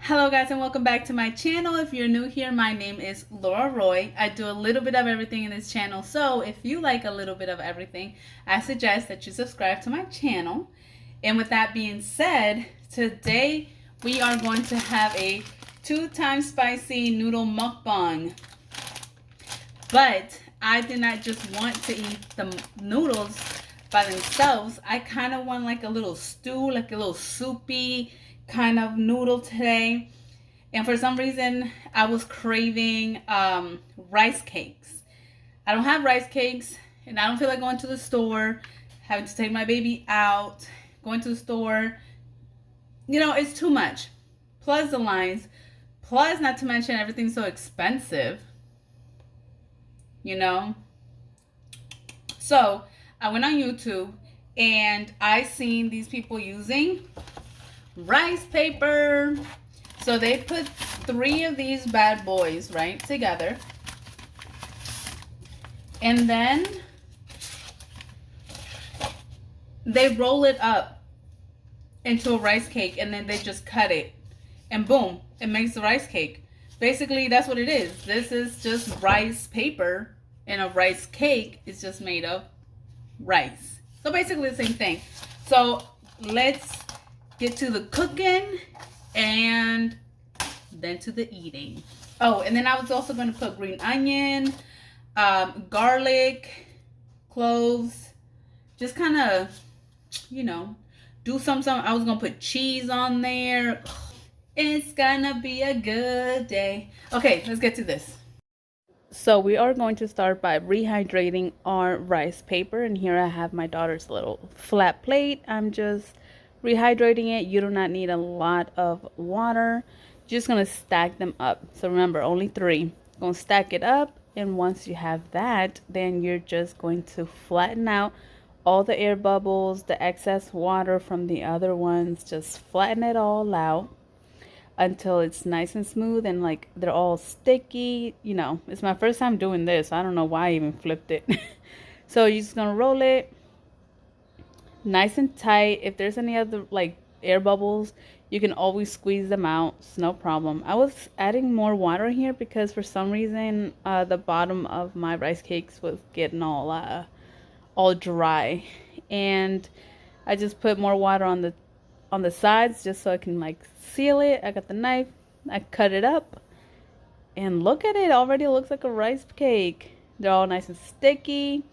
Hello guys and welcome back to my channel. If you're new here, my name is Laura Roy. I do a little bit of everything in this channel, so if you like a little bit of everything, I suggest that you subscribe to my channel. And with that being said, today we are going to have a 2-time spicy noodle mukbang. But I did not just want to eat the noodles by themselves. I kind of want like a little stew, like a little soupy kind of noodle today. And for some reason I was craving rice cakes. I don't have rice cakes and I don't feel like going to the store, having to take my baby out, going to the store. You know, it's too much. Plus the lines, plus not to mention everything's so expensive, you know. So I went on YouTube and I seen these people using rice paper. So they put 3 of these bad boys right together, and then they roll it up into a rice cake, and then they just cut it, and boom, it makes the rice cake. Basically, that's what it is. This is just rice paper, and a rice cake is just made of rice. So basically the same thing. So let's get to the cooking and then to the eating. Oh, and then I was also going to put green onion, garlic, cloves, just kind of, you know, do some. I was going to put cheese on there. It's gonna be a good day. Okay, let's get to this. So we are going to start by rehydrating our rice paper, and here I have my daughter's little flat plate. I'm just rehydrating it. You do not need a lot of water. Just gonna stack them up. So remember, only 3. Gonna stack it up, and once you have that, then you're just going to flatten out all the air bubbles, the excess water from the other ones. Just flatten it all out until it's nice and smooth and like they're all sticky. You know, it's my first time doing this. I don't know why I even flipped it. So you're just gonna roll it nice and tight. If there's any other like air bubbles, you can always squeeze them out. It's no problem. I was adding more water here because for some reason the bottom of my rice cakes was getting all dry, and I just put more water on the sides just so I can like seal it. I got the knife, I cut it up, and look at it, already looks like a rice cake. They're all nice and sticky.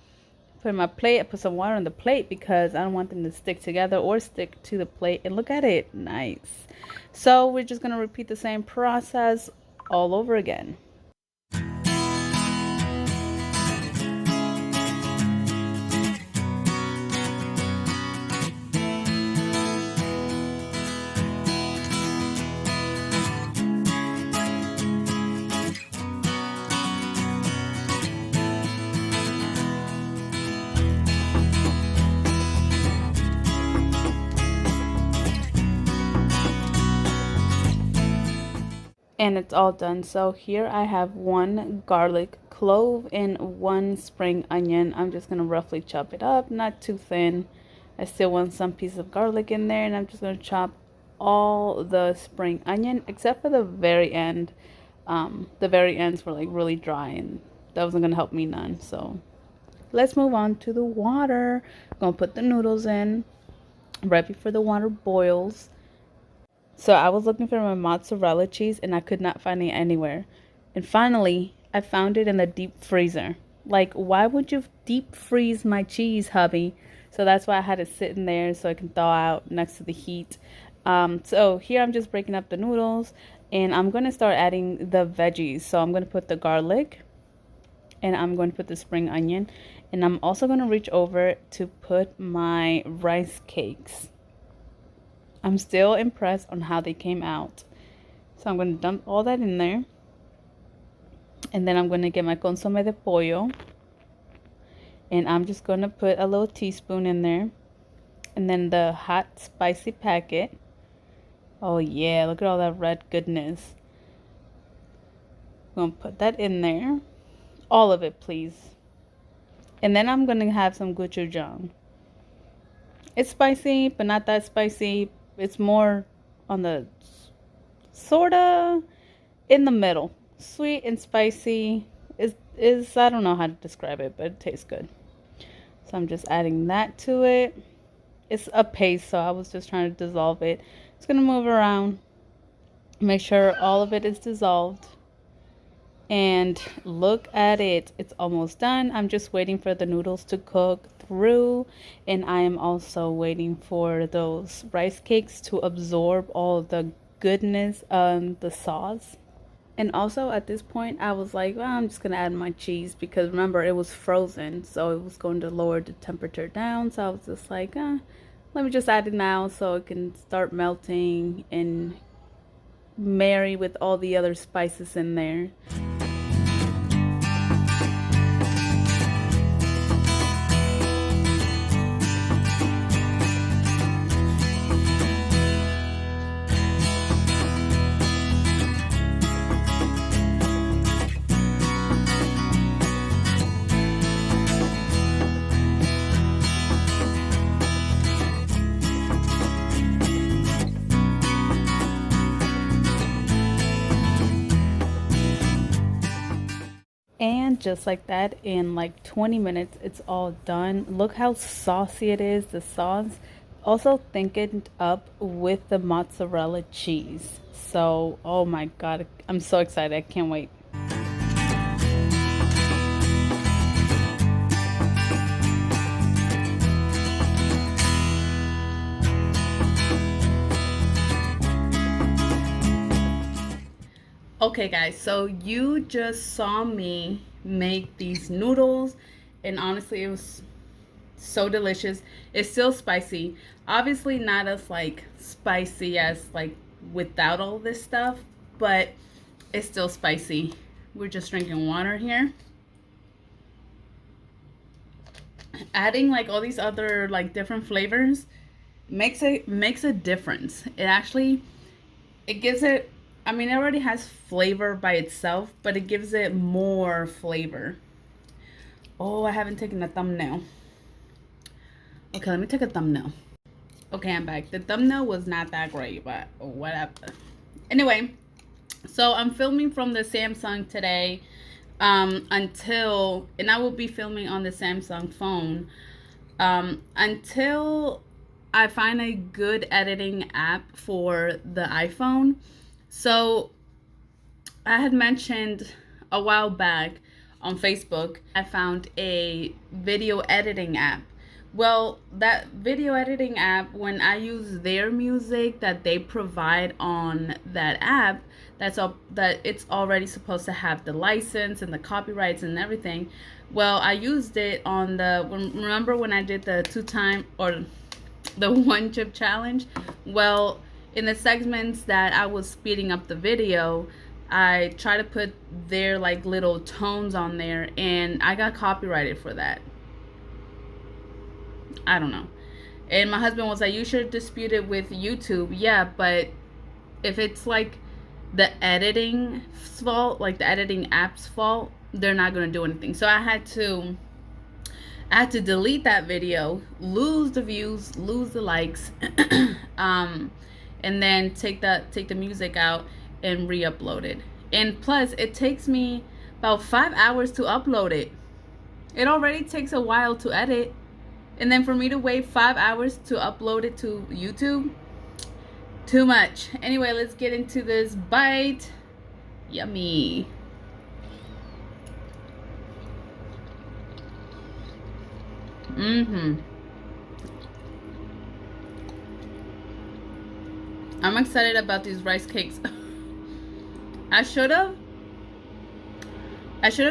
Put in my plate. I put some water on the plate because I don't want them to stick together or stick to the plate. And look at it, nice. So we're just gonna repeat the same process all over again. And it's all done. So here I have 1 garlic clove and 1 spring onion. I'm just gonna roughly chop it up, not too thin. I still want some piece of garlic in there, and I'm just gonna chop all the spring onion except for the very end. The very ends were like really dry, and that wasn't gonna help me none. So let's move on to the water. I'm gonna put the noodles in right before the water boils. So I was looking for my mozzarella cheese and I could not find it anywhere. And finally, I found it in the deep freezer. Like, why would you deep freeze my cheese, hubby? So that's why I had it sitting there so I can thaw out next to the heat. So here I'm just breaking up the noodles, and I'm going to start adding the veggies. So I'm going to put the garlic, and I'm going to put the spring onion, and I'm also going to reach over to put my rice cakes. I'm still impressed on how they came out. So I'm going to dump all that in there. And then I'm going to get my consomé de pollo. And I'm just going to put a little teaspoon in there. And then the hot spicy packet. Oh yeah, look at all that red goodness. I'm going to put that in there. All of it, please. And then I'm going to have some gochujang. It's spicy, but not that spicy. It's more on the sorta in the middle. Sweet and spicy is I don't know how to describe it, but it tastes good. So I'm just adding that to it. It's a paste, so I was just trying to dissolve it. It's gonna move around, make sure all of it is dissolved. And look at it, it's almost done. I'm just waiting for the noodles to cook through, and I am also waiting for those rice cakes to absorb all the goodness of the sauce. And also at this point I was like, well, I'm just gonna add my cheese, because remember it was frozen, so it was going to lower the temperature down. So I was just like, let me just add it now so it can start melting and marry with all the other spices in there. And just like that, in like 20 minutes, it's all done. Look how saucy it is, the sauce. Also thickened up with the mozzarella cheese. So, oh my God, I'm so excited. I can't wait. Okay guys, so you just saw me make these noodles, and honestly it was so delicious. It's still spicy, obviously not as like spicy as like without all this stuff, but it's still spicy. We're just drinking water here, adding like all these other like different flavors makes a difference. It gives it, I mean, it already has flavor by itself, but it gives it more flavor. Oh, I haven't taken a thumbnail. Okay, let me take a thumbnail. Okay, I'm back. The thumbnail was not that great, but whatever. Anyway, so I'm filming from the Samsung today and I will be filming on the Samsung phone until I find a good editing app for the iPhone. So I had mentioned a while back on Facebook, I found a video editing app. Well, that video editing app, when I use their music that they provide on that app, that it's already supposed to have the license and the copyrights and everything. Well, I used it on remember when I did the the one chip challenge? Well, in the segments that I was speeding up the video, I try to put their like little tones on there, and I got copyrighted for that. I don't know. And my husband was like, you should dispute it with YouTube. Yeah, but if it's like the editing fault, like the editing app's fault, they're not going to do anything. So I had to delete that video, lose the views, lose the likes, and then take the music out and re-upload it. And plus, it takes me about 5 hours to upload it. It already takes a while to edit, and then for me to wait 5 hours to upload it to YouTube, too much. Anyway, let's get into this bite. Yummy. I'm excited about these rice cakes. I should have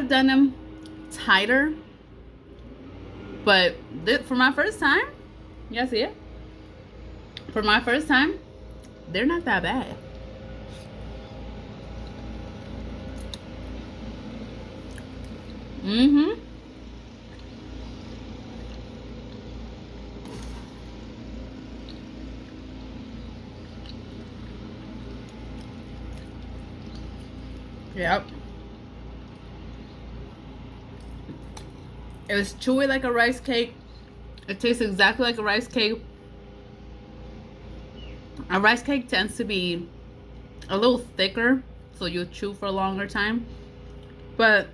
done them tighter, but for my first time, you see it? For my first time, they're not that bad. Yep. It was chewy like a rice cake. It tastes exactly like a rice cake. A rice cake tends to be a little thicker, so you'll chew for a longer time. But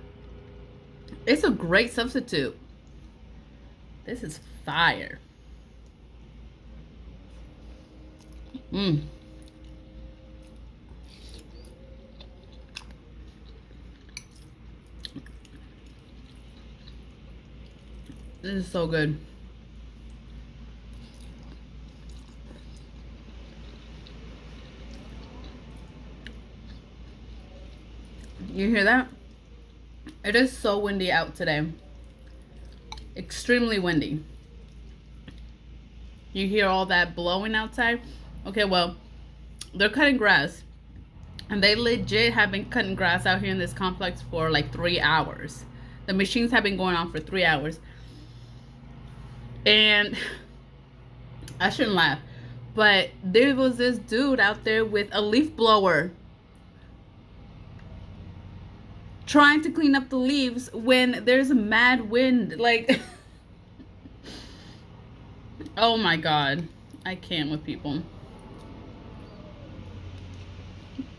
it's a great substitute. This is fire. Mmm. This is so good. You hear that? It is so windy out today. Extremely windy. You hear all that blowing outside? Okay, well, they're cutting grass. And they legit have been cutting grass out here in this complex for like 3 hours. The machines have been going on for 3 hours. And I shouldn't laugh, but there was this dude out there with a leaf blower trying to clean up the leaves when there's a mad wind. Like, oh my God. I can't with people.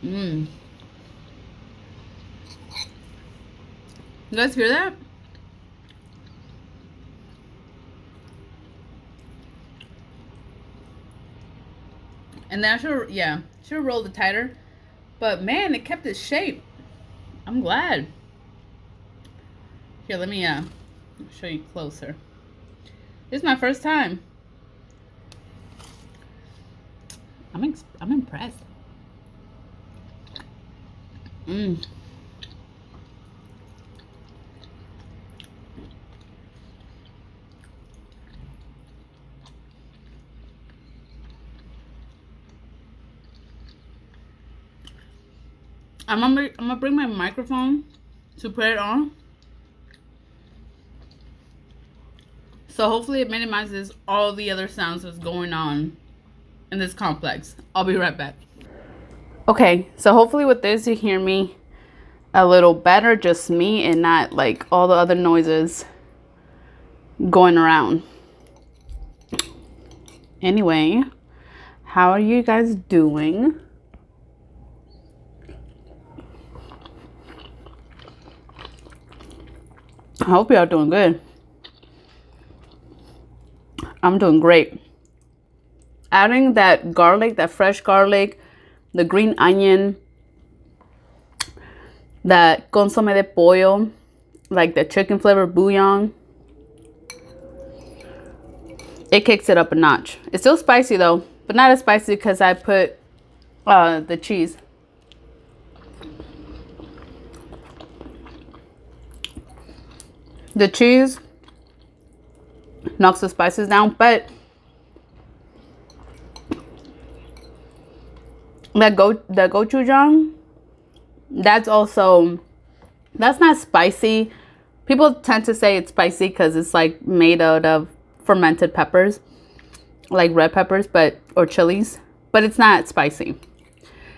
You guys hear that? And then I should have rolled it tighter. But man, it kept its shape. I'm glad. Here, let me show you closer. This is my first time. I'm impressed. I'm gonna bring my microphone to put it on. So hopefully it minimizes all the other sounds that's going on in this complex. I'll be right back. Okay, so hopefully with this you hear me a little better, just me and not like all the other noises going around. Anyway, how are you guys doing? I hope y'all doing good. I'm doing great. Adding that garlic, that fresh garlic, the green onion, that consomme de pollo, like the chicken flavored bouillon. It kicks it up a notch. It's still spicy though, but not as spicy because I put the cheese. The cheese knocks the spices down, but the gochujang, that's not spicy. People tend to say it's spicy because it's like made out of fermented peppers, like red peppers, or chilies, but it's not spicy.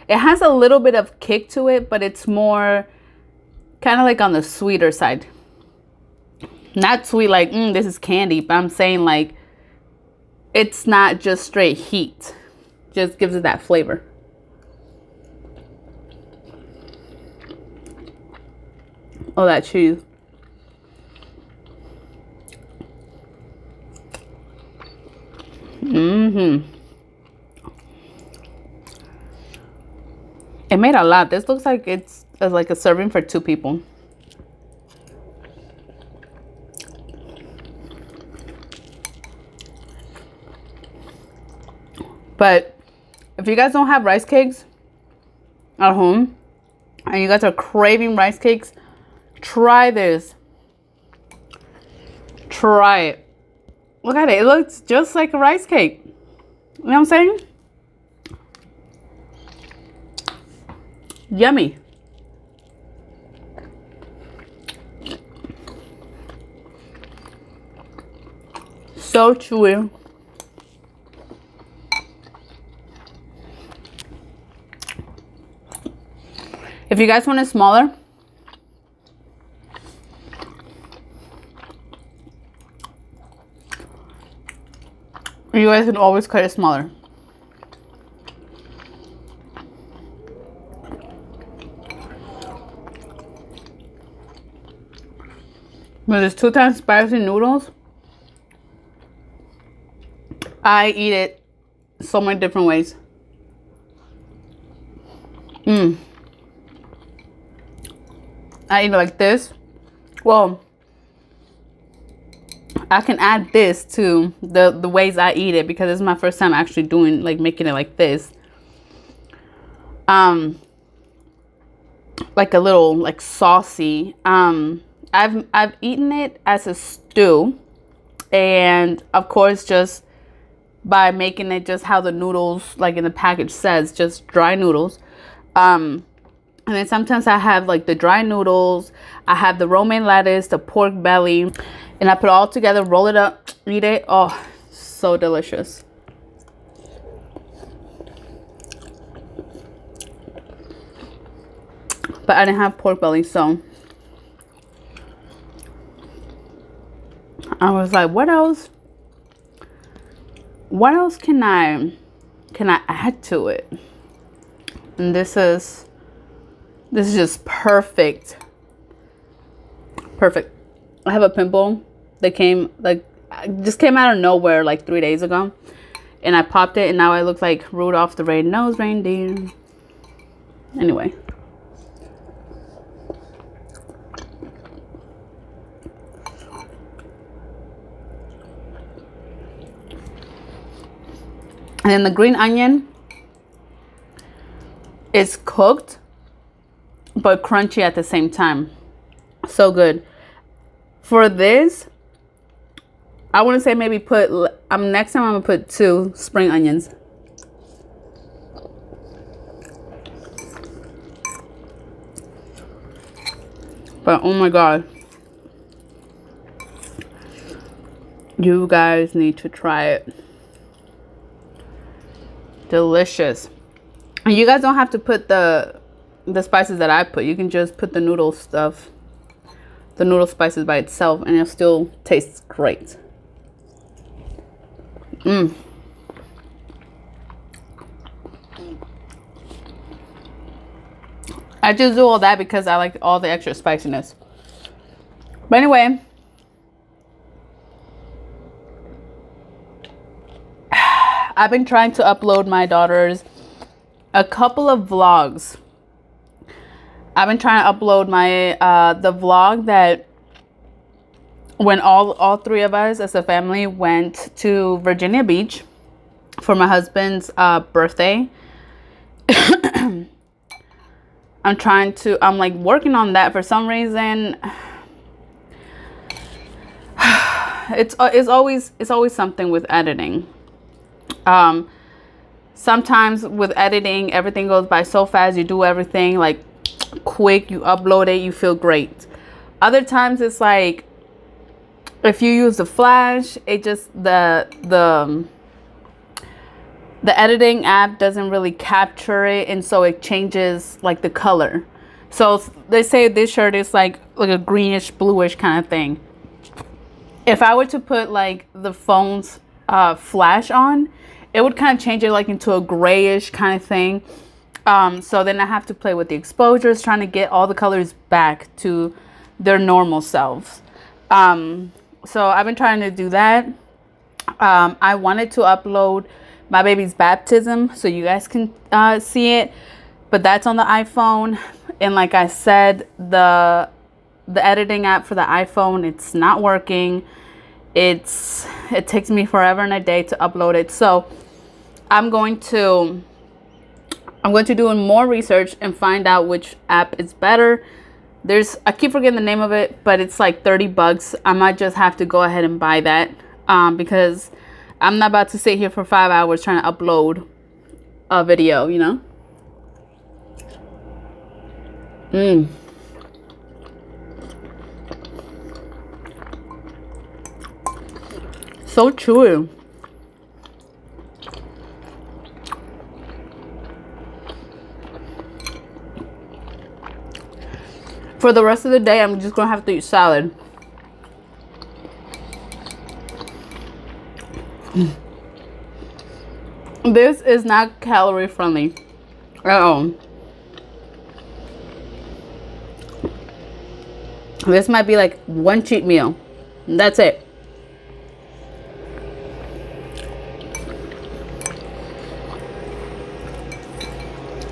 It has a little bit of kick to it, but it's more kind of like on the sweeter side. Not sweet like, this is candy, but I'm saying like, it's not just straight heat. Just gives it that flavor. Oh, that cheese. It made a lot. This looks like it's like a serving for 2 people. But if you guys don't have rice cakes at home and you guys are craving rice cakes, try this. Try it. Look at it. It looks just like a rice cake. You know what I'm saying? Yummy. So chewy. If you guys want it smaller, you guys can always cut it smaller. But it's 2 times spicy noodles. I eat it so many different ways. I eat it like this. Well, I can add this to the ways I eat it because it's my first time actually doing like making it like this. Like a little like saucy. I've eaten it as a stew, and of course just by making it just how the noodles like in the package says, just dry noodles. And then sometimes I have like the dry noodles, I have the romaine lettuce, the pork belly, and I put it all together, roll it up, eat it. Oh, so delicious. But I didn't have pork belly, so I was like, what else? What else can I add to it? And this is just perfect. Perfect. I have a pimple that just came out of nowhere like 3 days ago, and I popped it, and now I look like Rudolph the Red-Nosed Reindeer. Anyway. And then the green onion is cooked but crunchy at the same time. So good. For this, I want to say maybe put next time I'm gonna put 2 spring onions. But oh my god, you guys need to try it. Delicious. And you guys don't have to put the spices that I put. You can just put the noodle stuff, the noodle spices by itself, and it'll still taste great. I just do all that because I like all the extra spiciness. But anyway, I've been trying to upload my daughter's a couple of vlogs. I've been trying to upload my the vlog that when all 3 of us as a family went to Virginia Beach for my husband's birthday. I'm like working on that for some reason. It's always something with editing. Sometimes with editing, everything goes by so fast. You do everything like quick, you upload it, you feel great. Other times it's like if you use the flash, it just the editing app doesn't really capture it, and so it changes like the color. So they say this shirt is like a greenish bluish kind of thing. If I were to put like the phone's flash on, it would kind of change it like into a grayish kind of thing. So then I have to play with the exposures, trying to get all the colors back to their normal selves. So I've been trying to do that. I wanted to upload my baby's baptism so you guys can see it, but that's on the iPhone. And like I said, the editing app for the iPhone, it's not working. It takes me forever and a day to upload it. So I'm going to do more research and find out which app is better. I keep forgetting the name of it, but it's like $30. I might just have to go ahead and buy that because I'm not about to sit here for 5 hours trying to upload a video, you know? So chewy. For the rest of the day, I'm just gonna have to eat salad. This is not calorie friendly at all. This might be like one cheat meal. That's it.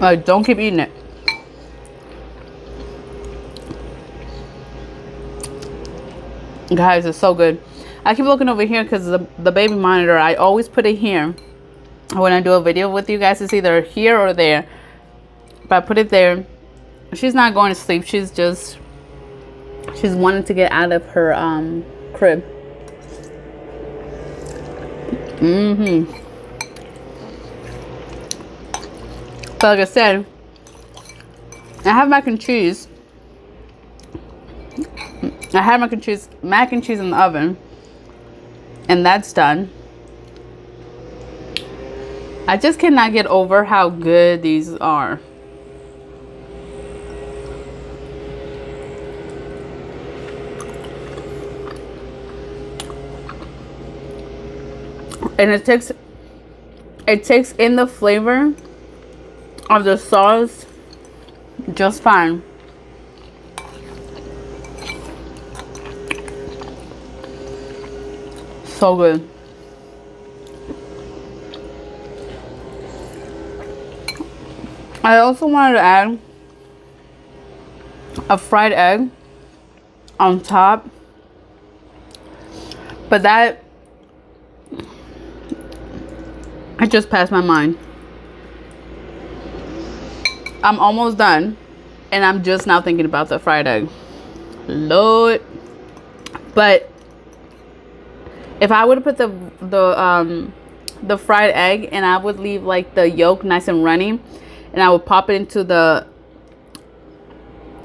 Like, don't keep eating it. Guys, it's so good. I keep looking over here because the baby monitor, I always put it here. When I do a video with you guys, it's either here or there. But I put it there. She's not going to sleep. She's wanting to get out of her crib. But like I said, I have mac and cheese. I have mac and cheese in the oven, and that's done. I just cannot get over how good these are. And it takes in the flavor of the sauce just fine. So good. I also wanted to add a fried egg on top, but that, I just passed my mind. I'm almost done, and I'm just now thinking about the fried egg. Lord. But if I would have put the fried egg, and I would leave like the yolk nice and runny, and I would pop it into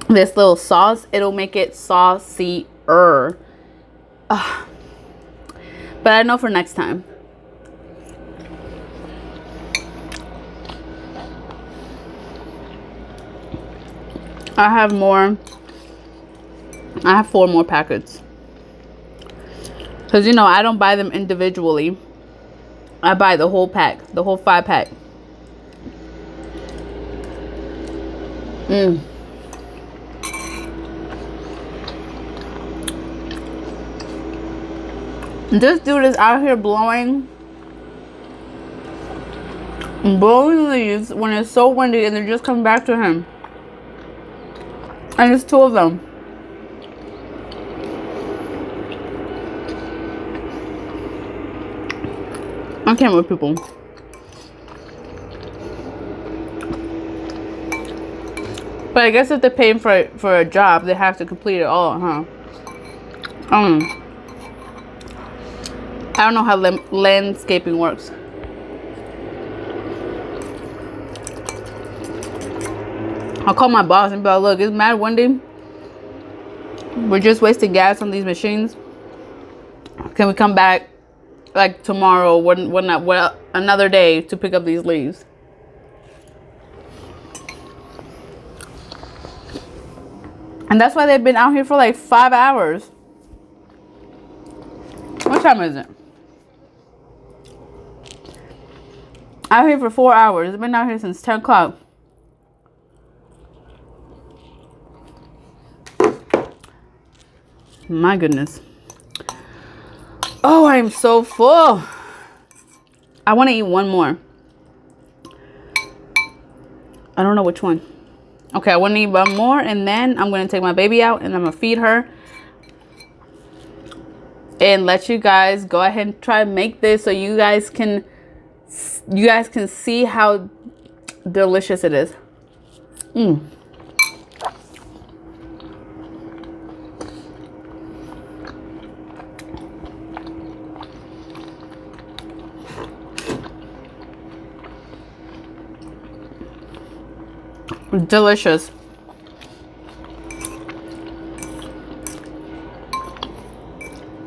this little sauce, it'll make it saucier. But I know for next time. I have 4 more packets. Because, you know, I don't buy them individually. I buy the whole pack. The whole 5-pack. This dude is out here blowing leaves when it's so windy, and they're just coming back to him. And there's 2 of them. I can't with people. But I guess if they're paying for a job, they have to complete it all, huh? I don't know how landscaping works. I'll call my boss and be like, look, it's mad windy. We're just wasting gas on these machines. Can we come back like tomorrow, another day, to pick up these leaves? And that's why they've been out here for like 5 hours. What time is it? Out here for 4 hours. They've been out here since 10 o'clock. My goodness. Oh, I am so full. I want to eat one more. I don't know which one. Okay, I want to eat one more, and then I'm going to take my baby out, and I'm going to feed her. And let you guys go ahead and try to make this so you guys can see how delicious it is. Delicious.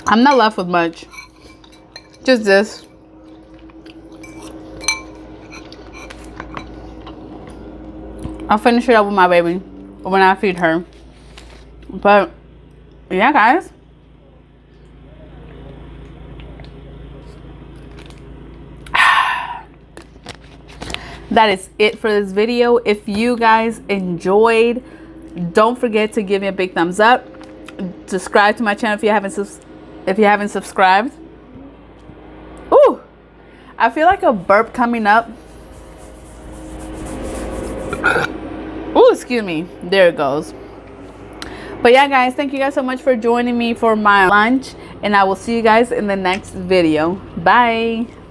I'm not left with much. Just this. I'll finish it up with my baby when I feed her. But yeah, guys. That is it for this video. If you guys enjoyed, don't forget to give me a big thumbs up. Subscribe to my channel if you haven't subscribed. Ooh, I feel like a burp coming up. Ooh, excuse me. There it goes. But yeah, guys, thank you guys so much for joining me for my lunch, and I will see you guys in the next video. Bye.